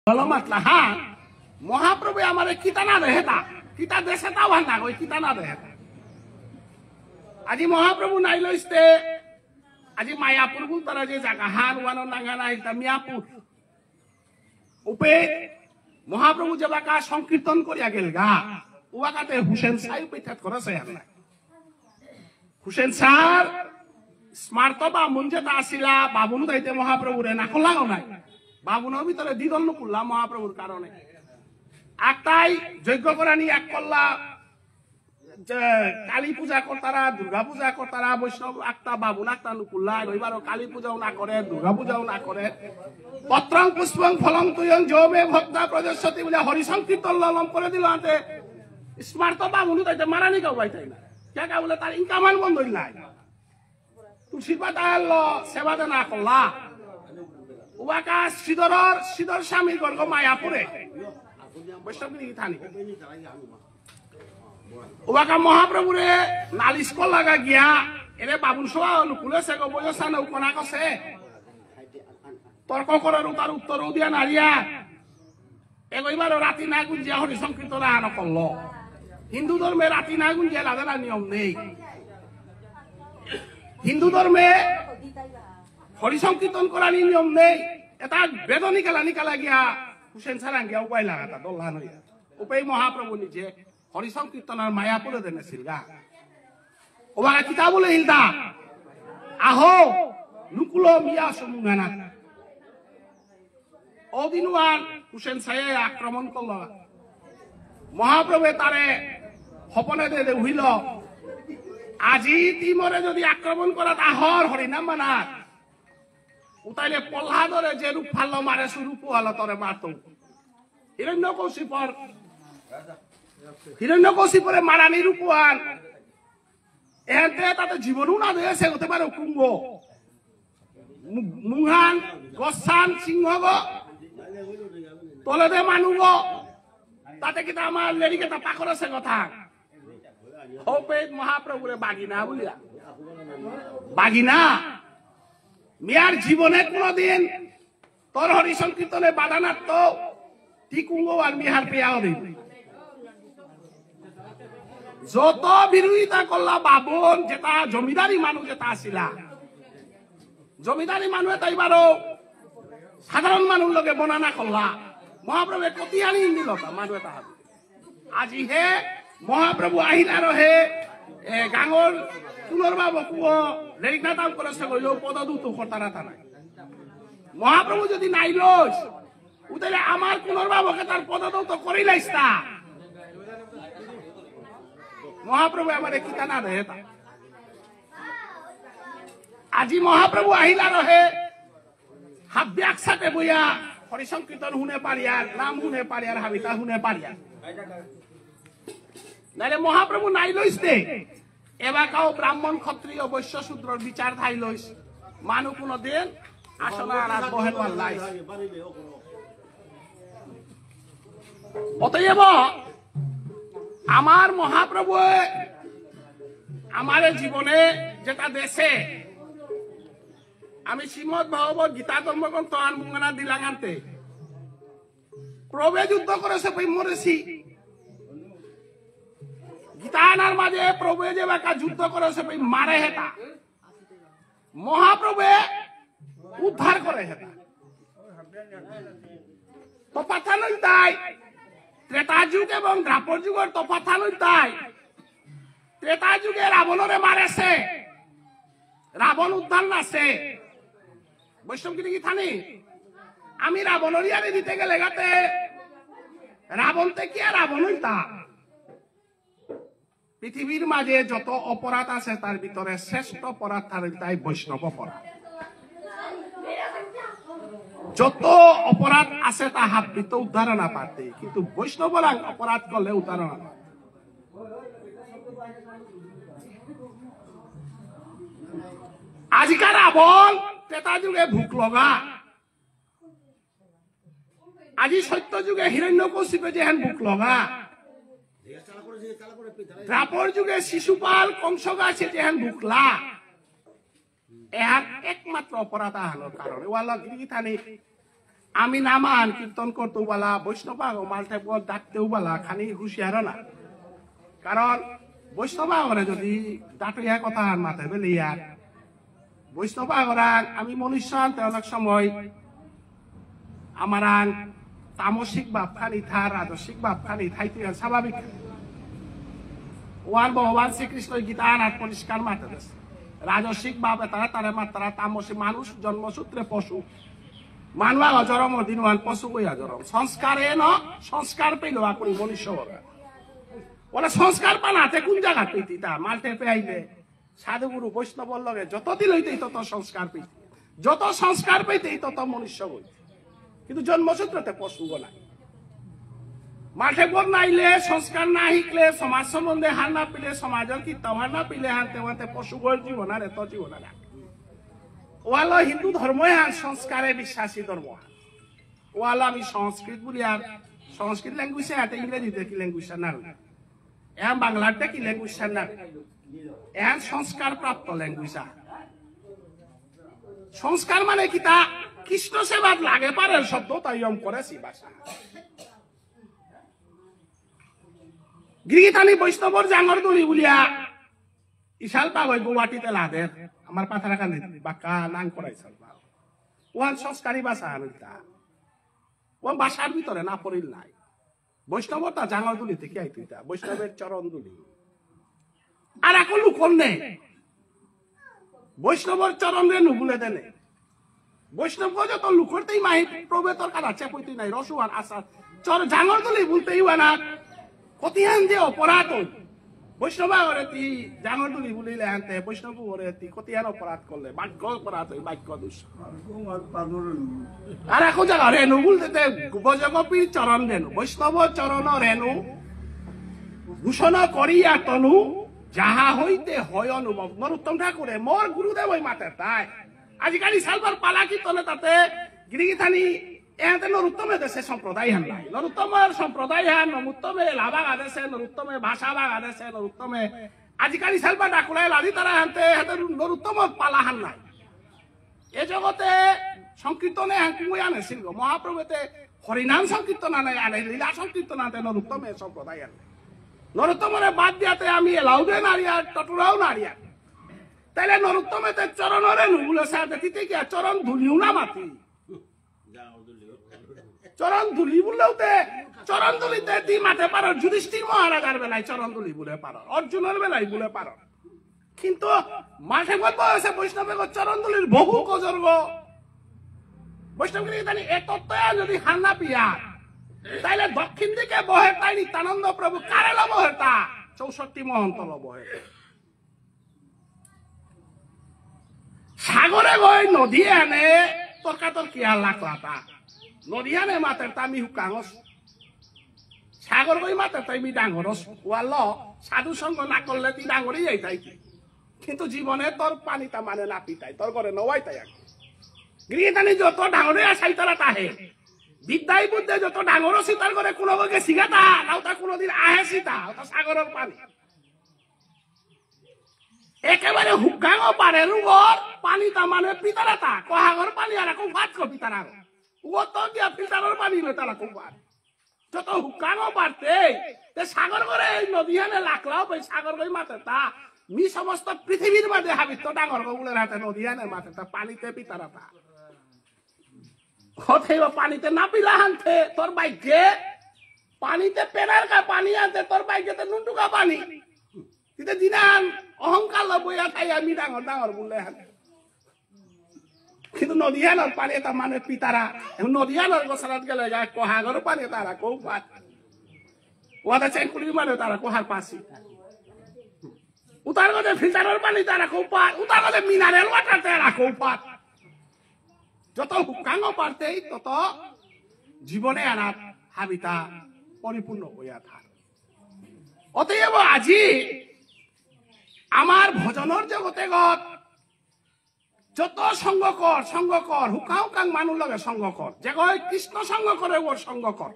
মাতলা হা মহাপ্রভু আমার কিতা না দেহেতা কিতা দেশে তা ভাল না কই কিতা না দেহেতা আজি মহাপ্রভু নাই লইতে আজি মায়াপুর বল তারা যে জায়গা হান ওয়ানো নাঙ্গা নাই তা মিয়াপুর উপে মহাপ্রভু যে বাকা সংকীর্তন করিয়া গেল গা ওয়াকাতে হুসেন সাই পেঠাত করেছে না হুসেন স্যার স্মার্ট বা মুঞ্জেতা আসিলা বাবুনু দাইতে মহাপ্রভুরে না খোলাও নাই বাবুনের ভিতরে দ্বিদল করলা মহাপ্রভুর কারণে একটাই যজ্ঞ করানি এক করলা কালী পূজা করতারা দুর্গা পূজা করতারা বৈষ্ণব একটা বাবুন একটা নুকুল্লা রবিবার কালী পূজাও না করে দুর্গা পূজাও না করে পত্রং পুষ্পং ফলং তুয়ং জবে ভক্তা প্রজস্বতী বলে হরি সংকীর্তন ললম করে দিল আনতে স্মার্ট বাবুনু তাইতে মারানি কেউ বাইতাই না কে কা বলে তার ইনকামান বন্ধ নাই তুলসী পাতা সেবাতে না করলা ওয়াকা শ্রীধর স্বামীর গর্গ মায়াপুরে বৈষ্ণবী থানি ওয়াকা মহাপ্রভুরে নালিশ কর লাগা গিয়া এরে বাবুন সভা অনুকূলে সে গো বয়সা নৌকনা কছে তর্ক করার তার উত্তর দিয়া নারিয়া এবার রাতি না গুঞ্জিয়া হরি সংকীর্তন আন করল হিন্দু ধর্মে রাতি না গুঞ্জিয়া লাদানা নিয়ম নেই হিন্দু ধর্মে হরি সংকীর্তন করার নিয়ম নেই এটা বেদ নিকালা গিয়া হুসেন সারাং গিয়া উপায় লাগাতা দল্লান হইয়া উপায় মহাপ্রভু নিজে হরি সংকীর্তনের মায়াপুরে দেনেছিল গা ওবাকা কিতা বলে হিলদা আহো নুকুলো মিয়া সমুঙ্গানা অদিনওয়ান হুসেন সাহে আক্রমণ করল মহাপ্রভু তারে হপনে দে হইল আজি তিমরে যদি আক্রমণ করা তাহর হরিনাম মানা উতাইলে প্রহ্লাদরে যে রূপ ফাল্ল মারে সুরূপ হল তরে মারত হিরণ্যকশিপরে মারানি রূপহান এতে তাতে জীবনও না দিয়েছে হতে পারে কুম্ভ মুহান গসান সিংহ তলে দে মানুষ তাতে কিন্তু আমার লেডিকে তা পাখর আছে কথা হোপেদ মহাপ্রভুরে বাগিনা বলিয়া বাগিনা মিয়ার জীবনে কোনদিন তোর হরি সংকীর্তনে বাধা নাত টিকুঙ্গ আর মিহার পেয়াও দিন যত বিরোধিতা করলা বাবন যেটা জমিদারি মানুষ যেটা আসিলা জমিদারি মানুষ তাইবারও সাধারণ মানুষ লগে বনানা করলা মহাপ্রভু কতি আনি দিল মানুষ এটা আজি হে মহাপ্রভু আহিলার হে গাঙর পুনর্বাব কুয় রেগনাতাম করেছে গইল পদদূত কর্তারা তা নাই মহাপ্রভু যদি নাই লইস উতাইলে আমার পুনর্বাবকে তার পদদূত করিলাইস তা মহাপ্রভু আমারে কিতা না দেহে তা আজি মহাপ্রভু আহিলার হে হাব্বি একসাথে বইয়া হরি সংকীর্তন শুনে পারিয়ার নাম শুনে পারিয়ার হাবিতা শুনে পারিয়ার নাইলে মহাপ্রভু নাই লইস দে এবাকাও ব্রাহ্মণ ক্ষত্রিয় বৈশ্য শূদ্রর বিচার থাই লইস মানু কোনো দিন আসনা আর বহেন লাই অতএব আমার মহাপ্রভু আমার জীবনে যেটা দেশে আমি শ্রীমদ ভগবত গীতা ধর্মগ্রন্থ আন মুঙ্গানা দিলাগান্তে প্রভে যুদ্ধ করেছে মরেছি গীতানার মাঝে প্রভু যে বাকা যুদ্ধ করেছে মারে হেতা মহাপ্রভু উদ্ধার করে হেতা তফাৎ নই তাই ত্রেতা যুগ এবং দ্বাপর যুগের তফাৎ নই তাই ত্রেতা যুগে রাবণরে মারেছে রাবণ উদ্ধার নাছে বৈষ্ণব কি থানি আমি রাবণের ইয়ারে দিতে গেলে গাতে রাবণ থেকে রাবণ হইতা পৃথিবীর মাঝে যত অপরাধ আছে তার ভিতরে শ্রেষ্ঠ অপরাধ তাই বৈষ্ণব অপরাধ যত অপরাধ আছে তা হাবিত উদ্ধার না পারতে কিন্তু বৈষ্ণব অপরাধ করলে উদ্ধার না আজিকার রাবণ ত্রেতা যুগে ভুক লগা আজি সত্য যুগে হিরণ্যকশিপে যেহেন ভুক লগা দ্বাপর যুগে শিশুপাল কংস গাছে যেহেন ভুকলা এহার একমাত্র অপরাধ হল কারণ ওয়ালা গিরিথানি আমি নামান কীর্তন করতেও বলা বৈষ্ণব মালটা ডাকতেও বলা খানি হুঁশিয়ার না কারণ বৈষ্ণব আগরে যদি ডাটিয়া কথা মাথায় বেলে ইয়ার বৈষ্ণব আগরা আমি মনুষ্য আনতে অনেক সময় আমার তামসিক ভাব খানি থার রাজসিক ভাব খানি থাইতে স্বাভাবিক ওয়ান ভগবান শ্রীকৃষ্ণ গীতা আনার পরিষ্কার মাঠে দিয়েছে রাজসিক ভাবে তারা তারা মাত্রা তামসিক মানুষ জন্মসূত্রে পশু মানুষ অজরম দিনওয়ান পশু কইয়া জরম সংস্কারে ন সংস্কার পেল আপনি মনুষ্য ওরা সংস্কার পানাতে কোন জায়গা পেতি তা মাল্টে পেয়াইলে সাধুগুরু বৈষ্ণব লগে যতদিন হইতেই তত সংস্কার পেতি যত সংস্কার পেতেই তত মনুষ্য হইতে কিন্তু জন্মসূত্রতে পশু নাই মাঠে বোধ নাইলে সংস্কার না শিখলে সমাজ সম্বন্ধে হার না পিলে সমাজের কি হার না পিলে হার তেমাতে পশুগর জীবন আর এত জীবন আর ওয়ালো হিন্দু ধর্মই হান সংস্কারে বিশ্বাসী ধর্ম ওয়ালো আমি সংস্কৃত বলি আর সংস্কৃত ল্যাঙ্গুয়েজে হাতে ইংরেজিতে কি ল্যাঙ্গুয়েজ না এখন বাংলাতে কি ল্যাঙ্গুয়েজ না এখন সংস্কার প্রাপ্ত ল্যাঙ্গুয়েজ সংস্কার মানে কি তা কৃষ্ণ সেবাত লাগে পারে শব্দ তাই করেছি ভাষা গিরিথানি বৈষ্ণবর জাঙর দলি বলিয়া ইশাল পাগ গুয়াহাটিতে লাদের আমার পাথারা কানে বাক্কা নাং করাই সাল পাগ ওয়ান সংস্কারী ভাষা আনতা ওয়ান ভাষার ভিতরে না পড়িল নাই বৈষ্ণবতা জাঙর দলি থেকে আইতা বৈষ্ণবের চরণ দলি আর এখন লুকন নেই বৈষ্ণবর চরণ রে নুগুলে দেনে বৈষ্ণব যত লুকরতেই মাহি প্রবেতর কারা চেপইতে নাই রসুয়ান আসার চর জাঙর দলি বলতেই না কতিহান যে অপরাধ বৈষ্ণব তি জাঙর দলি বলিলে আনতে বৈষ্ণব তি কতিহান অপরাধ করলে বাক্য অপরাধ হই বাক্য দোষ আর এখন জায়গা রেণু বলতে গজগোপীর চরণ রেণু বৈষ্ণব চরণ রেণু ভূষণ করিয়া তনু যাহা হইতে হয় অনুভব নরোত্তম ঠাকুরে মোর গুরুদেব ওই মাতে তাই আজিকালি সালবার পালা কীর্তনে তাতে গিরিগিথানি এতে নরোত্তমে দেশে সম্প্রদায় হান নাই নরোত্তমের সম্প্রদায় হান নরোত্তমে লাভাগ আদেশে নরোত্তমে ভাষা ভাগ আদেশে নরোত্তমে আজিকালি সালবা ডাকুলাই লাদি তারা হানতে হাতে নরোত্তমের পালা হান নাই এ জগতে সংকীর্তনে হাঙ্কুই আনে সিংহ মহাপ্রভুতে হরিনাম সংকীর্তন আনে আনে লীলা সংকীর্তন আনতে নরোত্তমে সম্প্রদায় আনে নরোত্তমরে বাদ দিয়াতে আমি এলাউদে নারিয়া টটুরাও নারিয়া তাইলে নরোত্তমেতে চরণরে নুগুলো সাথে দিতে কি চরণ ধুলিও না মাতি চরণ ধুলি বললেও চরণ ধুলিতে দি মাঠে পারো যুধিষ্ঠির মহারাজার বেলায় চরণ ধুলি বলে পারো অর্জুনের বেলায় বলে পারো কিন্তু মাঠে বলবো এসে বৈষ্ণবের চরণ ধুলির বহু কজর্গ বৈষ্ণবগিরি জানি এ তত্ত্ব যদি হান্না পিয়া তাইলে দক্ষিণ দিকে বহে তাই নিত্যানন্দ প্রভু কারে লবহে তা 64 মহন্ত লবহে সাগরে গই নদী আনে তর্কাতর্কি আর লাখলাতা নদী আনে মাতের তামি হুকাঙস সাগর গই মাতের তাই মি ডাঙরস ওয়াল সাধু সঙ্গ না করলে তুই ডাঙরই যাই তাই কিন্তু জীবনে তোর পানিটা মানে না পিতাই তোর ঘরে নওয়াই তাই গৃহদানি যত ডাঙরে আসাই তারা তাহে বিদ্যাই বুদ্ধে যত ডাঙর সীতার করে কোনো বগে শিখাতা নাও তা কোনোদিন আহে সীতা ওটা সাগরের পানি একেবারে হুকাঙও পারে রুগর পানি তা মানে পিতারা তা কহাগর পানি আর এখন ভাত কো পিতারা ও তো দিয়া ফিল্টারের পানি লো তারা খুব ভাত যত হুকাঙও পারতে সাগর করে এই নদী হানে লাখলাও ওই সাগর গই মাতে তা মি সমস্ত পৃথিবীর মাঝে হাবি তো ডাঙর গগুলের হাতে নদী হানে মাতে তা পানিতে পিতারা তা হতেও পানিতে না পিলা আনতে তোর বাইকে পানিতে পেনার কা পানি আনতে তোর বাইকেতে নুনটুকা পানি তিতে দিনান অহংকার বইয়া খাই আমি ডাঙর ডাঙর বললে হাতে কিন্তু নদীয়ানোর পানি তার মানে পিতারা নদীয়ানোর গোসরাত গেলে যায় কহাগর পানি তারা কৌ পাত ওদের চেঙ্কুড়ি মানে তারা কোহার পাশি উতার গজে ফিল্টারের পানি তারা কৌ পাত উতার গজে মিনারেল ওয়াটার তারা কৌ পাত যত হুকাঙ্গ পারতেই তত জীবনে আনার হাবিতা পরিপূর্ণ হইয়া থাক অতএব আজি আমার ভজনের জগতে গত যত সঙ্গ কর হুকা হুকাং মানুষ লগে সঙ্গ কর যে কয় কৃষ্ণ সঙ্গ করে ওর সঙ্গ কর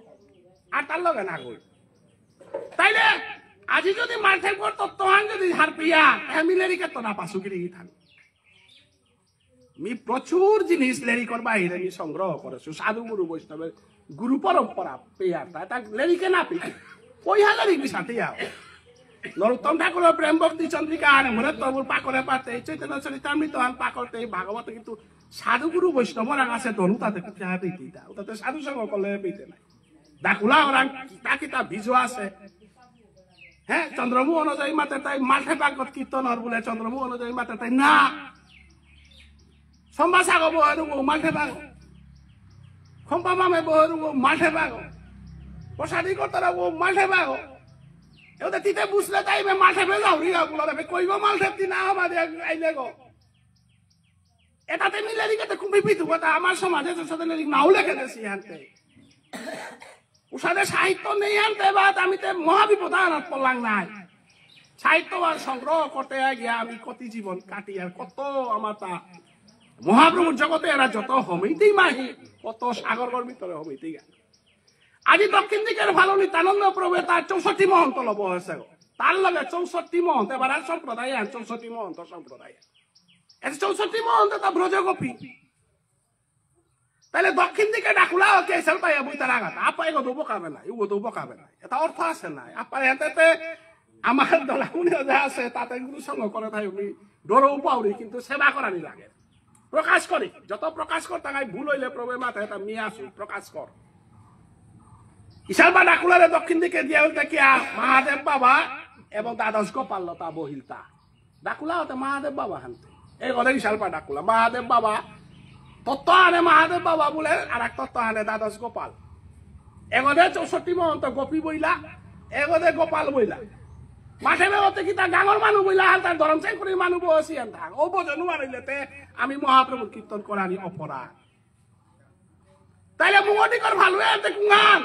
আর তার লগে না গই তাইলে আজি যদি মাঠে পর তত্ত্বহান যদি ঝাড় পিয়া মিলেরিকে তো না পাশুগিরি থাক মি প্রচুর জিনিস লেরিকর বাহিরে মি সংগ্রহ করেছো সাধু গুরু বৈষ্ণবের গুরু পরম্পরা পেয়ারটা তা লেরিকে না পেয়ে পইহা লেরিক সাথে যাও নরোত্তম ঠাকুরের প্রেম ভক্তি চন্দ্রিকা আনে মনে তবুর পাকলে পাতে চৈতন্য চরিতামৃত আন পাকলতে ভাগবত কিন্তু সাধু গুরু বৈষ্ণবরা আছে ধনু তাতে পেতে তাতে সাধু সঙ্গ করলে পেতে নাই ডাকুলা ওরা কিতা কিতা বীজ আছে হ্যাঁ চন্দ্রমু অনুযায়ী মাতে তাই মাঠে পাকত কীর্তনর বলে চন্দ্রমু অনুযায়ী মাতে তাই না সম্বাস আগ বহরুব মাঠে পাগ খম্পা মামে বহরুব মাঠে পাগ প্রসাদী কর্তারা মাঠে পাগ এওতে তিতে বুঝলে তাই মাঠে যাও রিয়া বলে কইব মাঠে তি না আমাদের আইলে গো এটাতে মিলে দিকে খুবই পিতু কথা আমার সমাজে সাথে নাও লেখে দিয়েছি হানতে উষাদের সাহিত্য নেই আনতে বাদ আমি তো মহাবিপদ আনাত পড়লাম নাই সাহিত্য আর সংগ্রহ করতে গিয়া আমি কত জীবন কাটি আর কত আমার তা মহাপ্রভুর জগতে এরা যত হমেইতেই মাহি কত সাগরগর ভিতরে হমেইতেই গেল আজি দক্ষিণ দিকের ভালো নিত্যানন্দ প্রভু তার 64 মহন্ত লব হয়েছে তার লগে 64 মহন্ত এবার আর সম্প্রদায় 64 মহন্ত সম্প্রদায় 64 মহন্ত তা ব্রজগোপী তাহলে দক্ষিণ দিকে ডাকুলা ওকে এসেল পাইয়া বই তার আঘাত আপা এগো দেবো কাবে না এগো দেবো কাবে না এটা অর্থ আছে না আপা এতে আমার দলাউনি যা আছে তাতে গুরু সঙ্গ করে তাই উনি ডরও পাউরি কিন্তু সেবা করানি লাগে প্রকাশ করি যত প্রকাশ করতে গাই ভুল হইলে প্রভু মাথায় এটা নিয়ে আসু প্রকাশ কর ইশালবা ডাকুলারে দক্ষিণ দিকে দিয়ে হইতে কি মহাদেব বাবা এবং দ্বাদশ গোপাল লতা বহিলতা ডাকুলা হতে মহাদেব বাবা হানতে এই কথা ইশালবা ডাকুলা মহাদেব বাবা তত্ত্ব আনে মহাদেব বাবা বলে আর এক তত্ত্ব আনে দ্বাদশ গোপাল এগোদে 64 মহন্ত গোপী বইলা এগোদে গোপাল বইলা মাঠে বেরোতে কি তার গাঙর মানুষ বইলা আর তার ধরম চাই করে মানুষ বসি আন থাক ও বোঝনু মারিলেতে আমি মহাপ্রভুর কীর্তন করানি অপরাধ তাইলে মুগটিকর ভালো আনতে কুঙান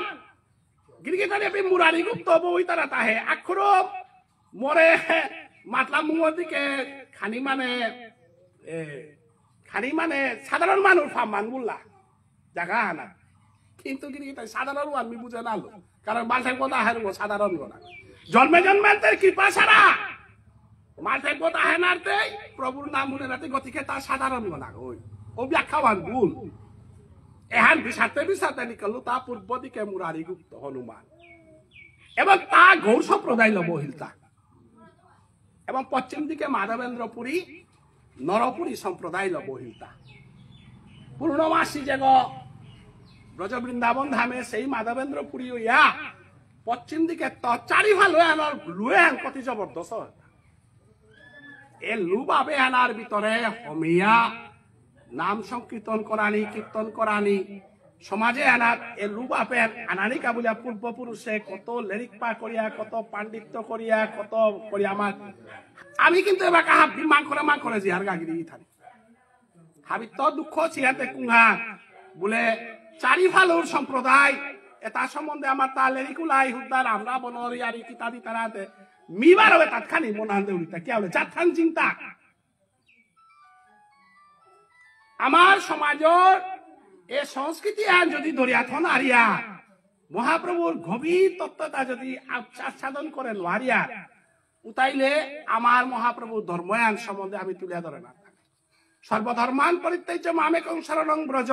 গিরগিটারি আপনি মুরারি গুপ্ত বই তারা তাহে আক্ষর মরে মাতলা মুগটিকে খানি মানে সাধারণ মানুষ ফামান বললা জায়গা আনা কিন্তু গিরগিটারি সাধারণ আমি বুঝে নালো কারণ মাঠের কথা হারবো সাধারণ গোনা জন্মে জন্মান্তের কৃপা ছাড়া মাঠের কথা হেনারতে প্রভুর নাম মনে রাতে গতিকে তার সাধারণ গোনা ওই ও ব্যাখ্যাবান ভুল এহান বিষাতে নিকল তা পূর্ব দিকে মুরারি গুপ্ত হনুমান এবং তা গৌর সম্প্রদায় বহিলতা এবং পশ্চিম দিকে মাধবেন্দ্রপুরী নরপুরী সম্প্রদায় বহিলতা পূর্ণমাসী যেগ ব্রজ বৃন্দাবন ধামে সেই মাধবেন্দ্রপুরী ইয়া পশ্চিম দিকে চারিফাল লুয়ে আন কতি জবরদস্ত এ লুবাবে আনার ভিতরে হমিয়া নাম সংকীর্তন করানি কীর্তন করানি সমাজে আনার এ লুবাবে আনানিকা বলিয়া পূর্বপুরুষে কত লেরিক পা করিয়া কত পাণ্ডিত্য করিয়া কত করিয়া আমার আমি কিন্তু এবার কাহা মান করে জিহার গাগিরি থাকি হাবি তো দুঃখ চিহাতে কুঙা বলে চারিফালুর সম্প্রদায় এটা সম্বন্ধে আমার তা লেরিকুলাই হুদ্দার আমরা বনরিয়ারি কিতাদি তারাতে মিবার হবে তাৎখানি মনান্দে উড়িতা কি হলে চারখান চিন্তা আমার সমাজের এ সংস্কৃতি আর যদি দরিয়াথন আরিয়া মহাপ্রভুর গভীর তত্ত্বতা যদি আচ্ছাদন করে নোয়ারিয়া উতাইলে আমার মহাপ্রভুর ধর্ময়ান সম্বন্ধে আমি তুলে ধরে না সর্বধর্মান পরিত্যাজ্য মামেকং শরণং ব্রজ